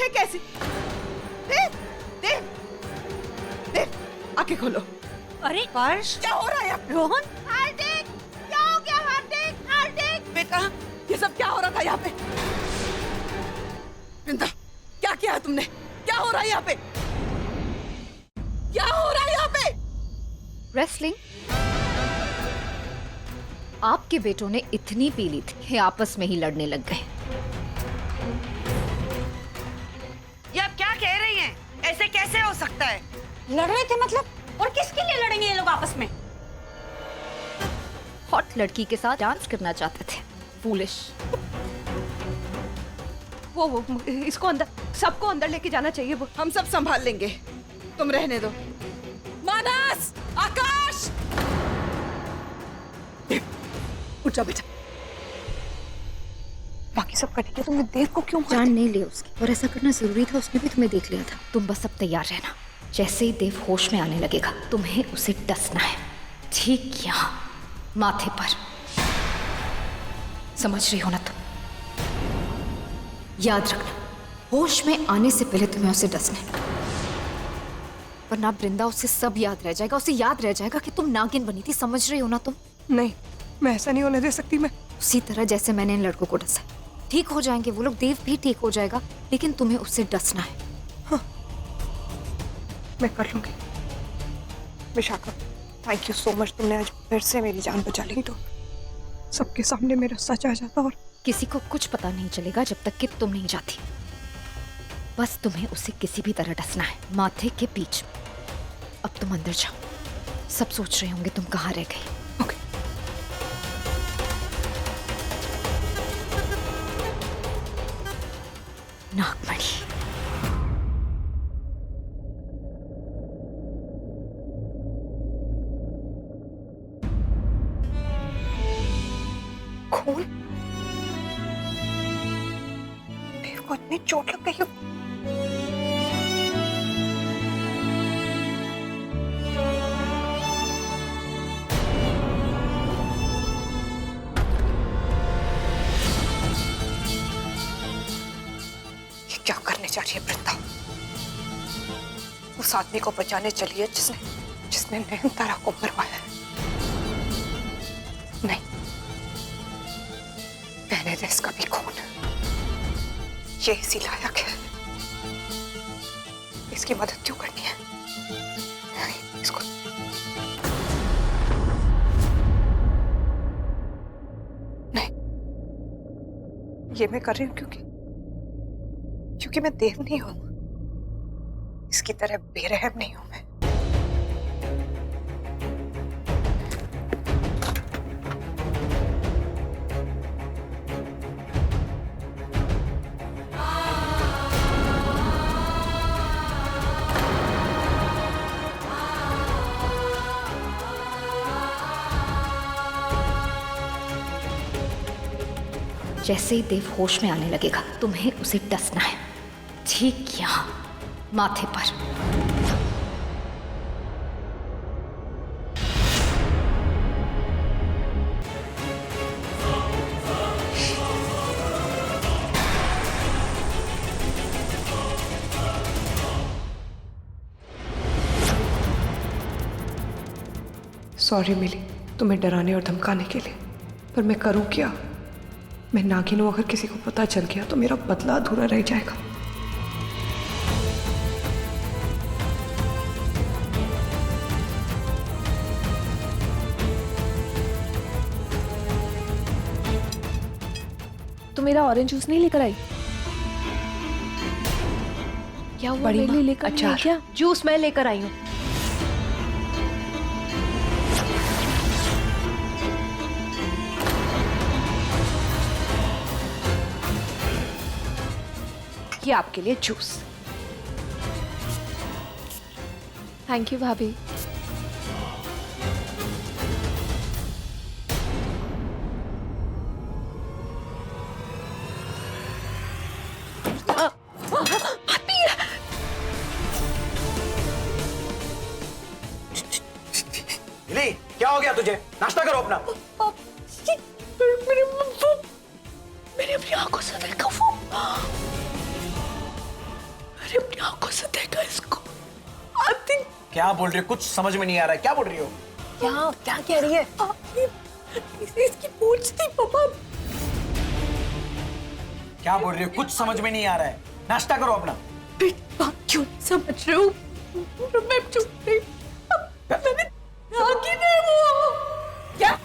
ये कैसी? देव, देव, देव, आंखें खोलो। अरे पर्श, क्या हो रहा है? रोहन, हार्दिक, क्या हो गया? हार्दिक, हार्दिक, बेटा, ये सब क्या हो रहा था यहाँ पे? वृंदा, क्या किया है तुमने? क्या हो रहा है यहाँ पे? क्या हो रहा है यहाँ पे? रेसलिंग? आपके बेटों ने इतनी पी ली थी कि आपस में ही लड़ने लग गए। ये आप क्या कह रही हैं? ऐसे कैसे हो सकता है? लड़ रहे थे मतलब? और किसके लिए लड़ेंगे ये लोग आपस में? हॉट लड़की के साथ डांस करना चाहते थे। फूलिश। वो इसको अंदर, सबको अंदर लेके जाना चाहिए। वो हम सब संभाल लेंगे, तुम रहने दो। मानस, आकाश, उठ जा बेटा। बाकी सब कटेंगे, तुमने देव को क्यों जान नहीं लिया उसकी, और ऐसा करना जरूरी था, उसने भी तुम्हें देख लिया था। तुम बस अब तैयार रहना, जैसे ही देव होश में आने लगेगा तुम्हें उसे डसना है, ठीक यहाँ माथे पर। समझ रही हो ना तुम? याद रखना, होश में आने से पहले तुम्हें उसे डसना है, वरना वृंदा उसे सब याद रह जाएगा। उसे याद रह जाएगा कि तुम नागिन बनी थी। समझ रही हो ना तुम? नहीं, मैं ऐसा नहीं होने दे सकती। मैं उसी तरह जैसे मैंने इन लड़कों को डसा, ठीक हो जाएंगे वो लोग, देव भी ठीक हो जाएगा, लेकिन तुम्हें उससे डसना है। हाँ, मैं कर लूंगी। Vishakha, thank you so much, तुमने आज फिर से मेरी जान बचा ली। तो सबके सामने मेरा सच आ जाता और किसी को कुछ पता नहीं चलेगा जब तक कि तुम नहीं जाती। बस तुम्हें उसे किसी भी तरह डसना है, माथे के बीच। अब तुम अंदर जाओ, सब सोच रहे होंगे तुम कहाँ रह गई। ओके। नागमणि, खून? देव को इतनी चोट लग गई। ये क्या करने जा रही है वृंदा? उस आदमी को बचाने चली है जिसने नयनतारा को मरवाया है। नहीं, पहले दे इसका भी खून। ये इसी लायक है। इसकी मदद क्यों करनी है? नहीं, इसको नहीं, ये मैं कर रही हूं क्योंकि मैं देव नहीं हूं। इसकी तरह बेरहम नहीं हूं मैं। जैसे ही देव होश में आने लगेगा तुम्हें उसे डसना है, ठीक यहाँ माथे पर। सॉरी मिली तुम्हें डराने और धमकाने के लिए, पर मैं करूं क्या? मैं नागिन हूं, अगर किसी को पता चल गया तो मेरा बदला अधूरा रह जाएगा। तो मेरा ऑरेंज जूस नहीं लेकर आई? क्या हुआ? बड़ी मेरे लिए लेकर अचार। आई क्या? जूस मैं लेकर आई हूँ। ये आपके लिए जूस। थैंक यू भाभी। मिली, क्या हो गया तुझे? नाश्ता करो अपना। मैंने अपनी आंखों से देखा वो। मैंने अपनी आंखों से देखा इसको। आती क्या बोल रही हो? कुछ समझ में नहीं आ रहा है, क्या बोल रही हो? क्या क्या कह रही है? इसकी पूछ थी पापा। क्या बोल रही हो? कुछ समझ में नहीं आ रहा है। नाश्ता करो अपना। बात क्यों समझ रहे हो? मैं चुप नहीं। मैंने आगे नहीं वो क्या?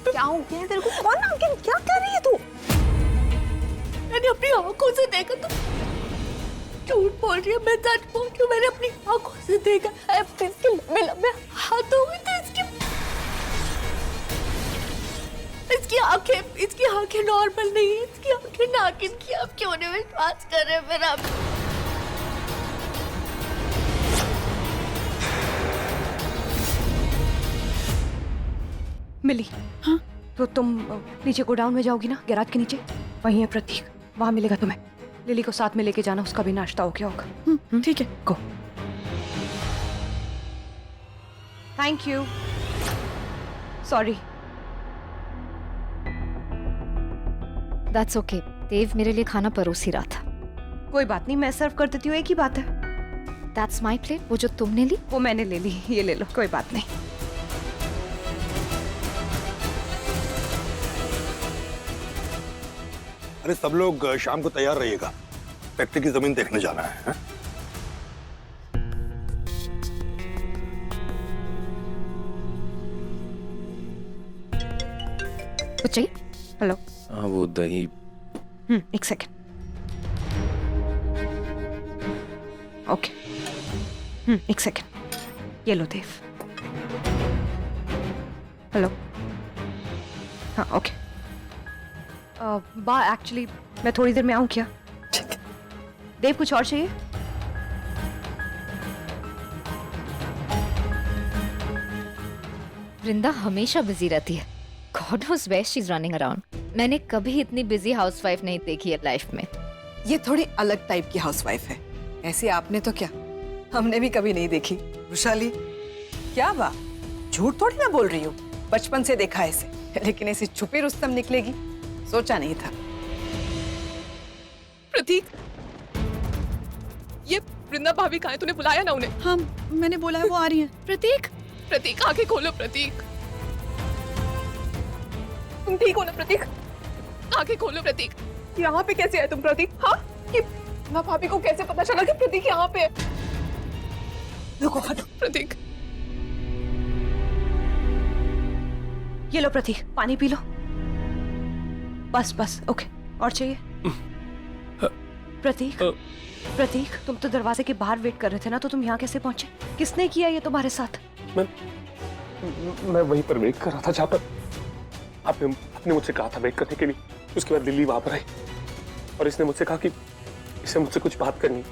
क्या हो गया तेरे को? कौन आंखें क्या कर रही है तू? मैंने अपनी आंखों से देखा। तुम झूठ बोल रही है, मैं सच बोल रही हूँ। मैंने अपनी आंखों से देखा। इसके लंबे लंबे हाथों में थे इसकी आंखें नॉर्मल नहीं है। इसकी आंखें नागिन की। आप क्यों नहीं विश्वास कर रहे मेरा? मिली? हाँ, तो तुम नीचे गोडाउन में जाओगी ना, गैराज के नीचे? वहीं है प्रतीक, वहां मिलेगा तुम्हें। लिली को साथ में लेके जाना, उसका भी नाश्ता हो गया होगा। ठीक है, go. Thank you. Sorry. That's okay. Dev मेरे लिए खाना परोस ही रहा था। कोई बात नहीं, मैं सर्व कर देती हूँ, एक ही बात है। That's my plate. वो जो तुमने ली वो मैंने ले ली, ये ले लो, कोई बात नहीं। अरे सब लोग शाम को तैयार रहिएगा, फैक्ट्री की जमीन देखने जाना है। कुछ चाहिए? हेलो। हाँ वो दही। एक सेकेंड। ओके। एक सेकेंड। ये लो देव। हेलो। हाँ ओके। बा एक्चुअली मैं थोड़ी देर में आऊँ क्या? देव कुछ और चाहिए? वृंदा हमेशा बिजी रहती है। God knows where she is running around. मैंने कभी इतनी बिजी हाउसवाइफ नहीं देखी है लाइफ में। ये थोड़ी अलग टाइप की हाउसवाइफ है। ऐसे आपने तो क्या, हमने भी कभी नहीं देखी। वैशाली, क्या बात, झूठ थोड़ी ना बोल रही हूँ। बचपन से देखा है इसे, लेकिन ऐसी छुपी रुस्तम निकलेगी सोचा नहीं था। प्रतीक, ये वृंदा भाभी कहाँ है? तूने बुलाया ना उन्हें? हाँ, मैंने बोला है, वो आ रही हैं। प्रतीक, प्रतीक आंखें खोलो। प्रतीक, तुम ठीक हो ना? प्रतीक, आंखें खोलो। प्रतीक, यहाँ पे कैसे आए तुम? प्रतीक, हाँ, ये वृंदा भाभी को कैसे पता चला कि प्रतीक यहाँ पे है? रुको हटो। प्रतीक, ये लो प्रतीक, पानी पी लो। बस बस, ओके। और चाहिए? प्रतीक, प्रतीक, तुम तो दरवाजे के बाहर वेट कर रहे थे ना, तो तुम यहाँ कैसे पहुंचे? किसने किया ये तुम्हारे साथ? मैं वहीं पर वेट कर रहा था जहाँ पर आपने मुझसे कहा था वेट करने के लिए। उसके बाद दिल्ली वहां पर आई और इसने मुझसे कहा कि इसे मुझसे कुछ बात करनी।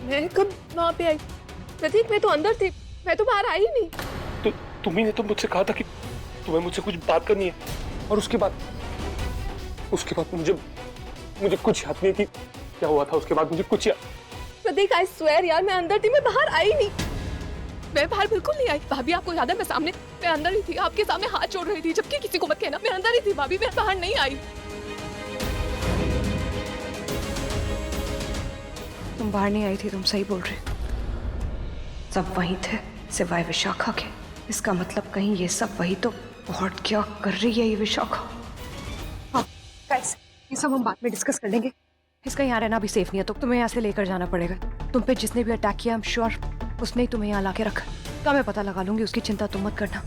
मैं कब वहाँ पे आई? प्रतीक, मैं तो अंदर थी, मैं तो बाहर आई ही नहीं। तो तुम्ही ने तो मुझसे कहा था कि तुम्हें मुझसे कुछ बात करनी है, और उसके बाद मुझे कुछ याद नहीं है कि क्या हुआ था। उसके बाद मुझे कुछ याद। प्रतीक, आई स्वेयर यार, मैं अंदर थी, मैं बाहर आई नहीं। मैं बाहर बिल्कुल नहीं आई। भाभी, आपको याद है मैं अंदर ही थी, आपके सामने हाथ जोड़ रही थी, जबकि किसी को मत कहना, मैं अंदर ही थी भाभी, मैं बाहर नहीं आई। तुम बाहर नहीं आई थी, तुम सही बोल रहे। सब वही थे सिवाय विशाखा के। इसका मतलब कहीं ये सब वही तो। बहुत क्या कर रही है ये विशाखा? हाँ गाइस, ये सब हम बाद में डिस्कस कर लेंगे। इसका यहाँ रहना भी सेफ नहीं है, तो तुम्हें यहाँ से लेकर जाना पड़ेगा। तुम पे जिसने भी अटैक किया, आई एम श्योर उसने ही तुम्हें यहाँ लाके रखा। का मैं पता लगा लूंगी, उसकी चिंता तुम मत करना।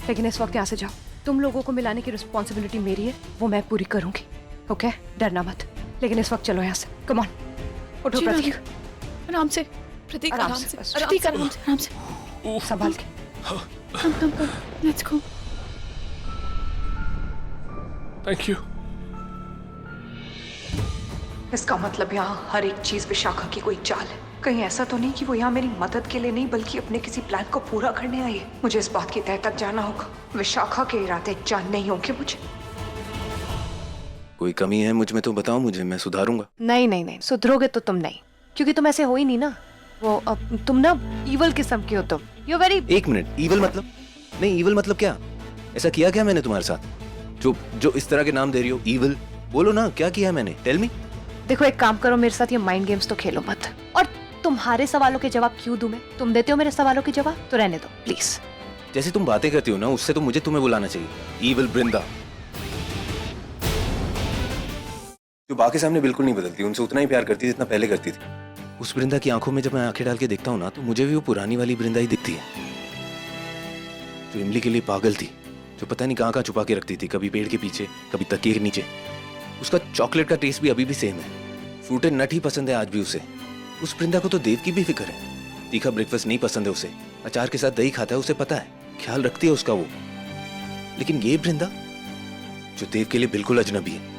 लेकिन इस वक्त यहाँ से जाओ। तुम लोगों को मिलाने की रिस्पॉन्सिबिलिटी मेरी है, वो मैं पूरी करूंगी। ओके, डरना मत। लेकिन इस वक्त चलो यहाँ से। कम ऑन, उठो प्रतीक। आराम से प्रतीक, आराम से, प्रतीक, आराम से, आराम से, संभाल के। कम, लेट्स गो। Thank you. इसका मतलब यहाँ हर एक चीज विशाखा की कोई चाल है। कहीं ऐसा तो नहीं कि वो यहाँ मेरी मदद के लिए नहीं, बल्कि अपने किसी प्लान को पूरा करने आई है। मुझे इस बात की तह तक जाना होगा। विशाखा के इरादे जानने ही होंगे मुझे। कोई कमी है मुझ में तो बताओ मुझे, मैं सुधारूंगा। नहीं नहीं नहीं, सुधरोगे तो तुम नहीं, क्योंकि तुम ऐसे हो ही नहीं ना। वो तुम ना ईवल किस्म के हो तुम। You very. एक मिनट, ईवल मतलब? नहीं, ईवल मतलब क्या? ऐसा किया क्या मैंने तुम्हारे साथ जो जो इस तरह के नाम दे रही हो? ईवल बोलो ना, क्या किया मैंने? Tell me. देखो एक काम करो, मेरे साथ ये माइंड गेम्स तो खेलो मत। और तुम्हारे सवालों के जवाब क्यों दूं मैं? तुम देते हो मेरे सवालों के जवाब, तो रहने दो प्लीज। जैसे तुम बातें करती हो ना, उससे तो मुझे तुम्हें बुलाना चाहिए, ईवल ब्रिंदा। जो बाकी सामने बिल्कुल नहीं बदलती, उनसे उतना ही प्यार करती जितना पहले करती थी। उस ब्रिंदा की आंखों में जब मैं आंखें डाल के देखता हूँ ना, तो मुझे भी वो पुरानी वाली ब्रिंदा ही दिखती है, जो इमली के लिए पागल थी, जो पता नहीं कहाँ छुपा के रखती थी, कभी पेड़ के पीछे, कभी तकिए के नीचे। उसका चॉकलेट का टेस्ट भी अभी भी सेम है, फ्रूटेड नट ही पसंद है आज भी उसे। उस ब्रिंदा को तो देव की भी फिक्र है। तीखा ब्रेकफास्ट नहीं पसंद है उसे, अचार के साथ दही खाता है, उसे पता है, ख्याल रखती है उसका वो। लेकिन ये ब्रिंदा जो देव के लिए बिल्कुल अजनबी है,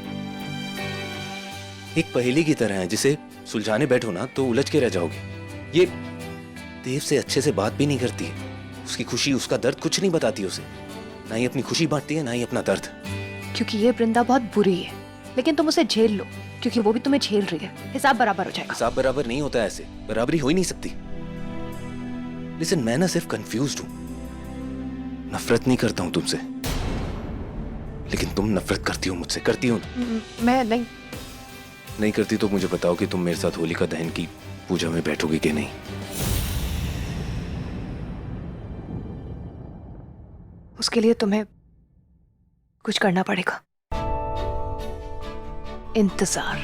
एक पहेली की तरह है जिसे सुलझाने बैठो ना तो उलझ के रह जाओगे। ये देव से अच्छे से बात भी नहीं करती है, उसकी खुशी उसका दर्द कुछ नहीं बताती उसे, ना ही अपनी खुशी बांटती है ना ही अपना दर्द। क्योंकि ये वृंदा बहुत बुरी है, लेकिन तुम उसे झेल लो क्योंकि वो भी तुम्हें झेल रही है। हिसाब बराबर हो जाएगा। हिसाब बराबर नहीं होता, ऐसे बराबरी हो ही नहीं सकती। लिसन, मैं ना सिर्फ कंफ्यूज्ड हूं, नफरत नहीं करता हूं तुमसे, लेकिन तुम नफरत करती हो मुझसे। करती हो? मैं नहीं करती तो मुझे बताओ कि तुम मेरे साथ होलिका दहन की पूजा में बैठोगी कि नहीं। उसके लिए तुम्हें कुछ करना पड़ेगा। इंतजार।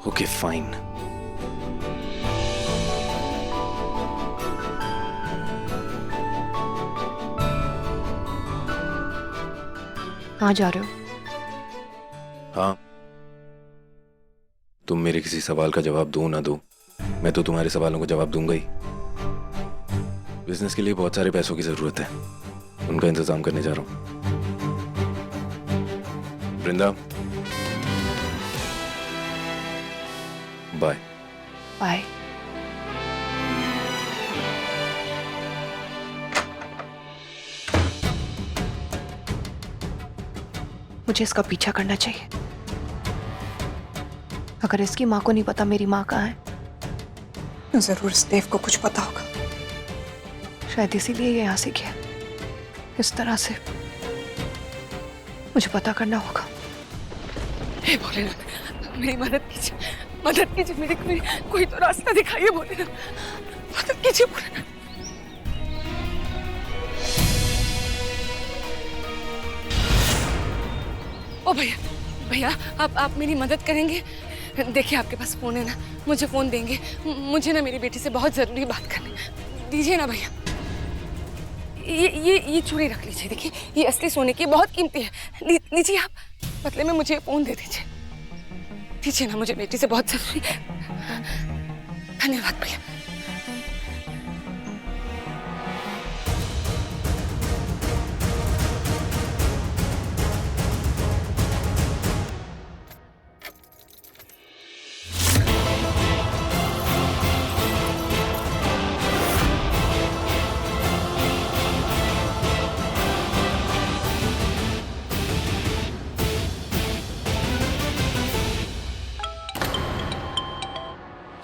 Okay fine. कहाँ जा रहे हो? हाँ, तुम मेरे किसी सवाल का जवाब दो ना दो, मैं तो तुम्हारे सवालों का जवाब दूंगा ही। बिजनेस के लिए बहुत सारे पैसों की जरूरत है, उनका इंतजाम करने जा रहा हूं। वृंदा, बाय। बाय। मुझे इसका पीछा करना चाहिए। अगर इसकी माँ को नहीं पता मेरी माँ कहाँ है, जरूर इस देव को कुछ पता होगा। शायद इसीलिए ये यहाँ से गया। इस तरह से मुझे पता करना होगा। हे भोलेनाथ, मेरी मदद कीजिए, मदद कीजिए, मेरे कोई तो रास्ता दिखाइए भोलेनाथ, मदद कीजिए भोलेनाथ। ओ भैया, भैया आप मेरी मदद करेंगे? देखिए आपके पास फोन है ना, मुझे फोन देंगे? मुझे ना मेरी बेटी से बहुत जरूरी बात करनी, दीजिए ना भैया। ये चूड़ी रख लीजिए, देखिए ये असली सोने की बहुत कीमती है, लीजिए आप, बदले में मुझे फोन दे दीजिए। दीजिए ना, मुझे बेटी से बहुत जरूरी है। धन्यवाद भैया।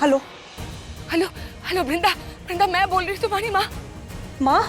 हेलो हेलो हेलो, वृंदा, वृंदा मैं बोल रही हूँ, तुम्हारी माँ। माँ?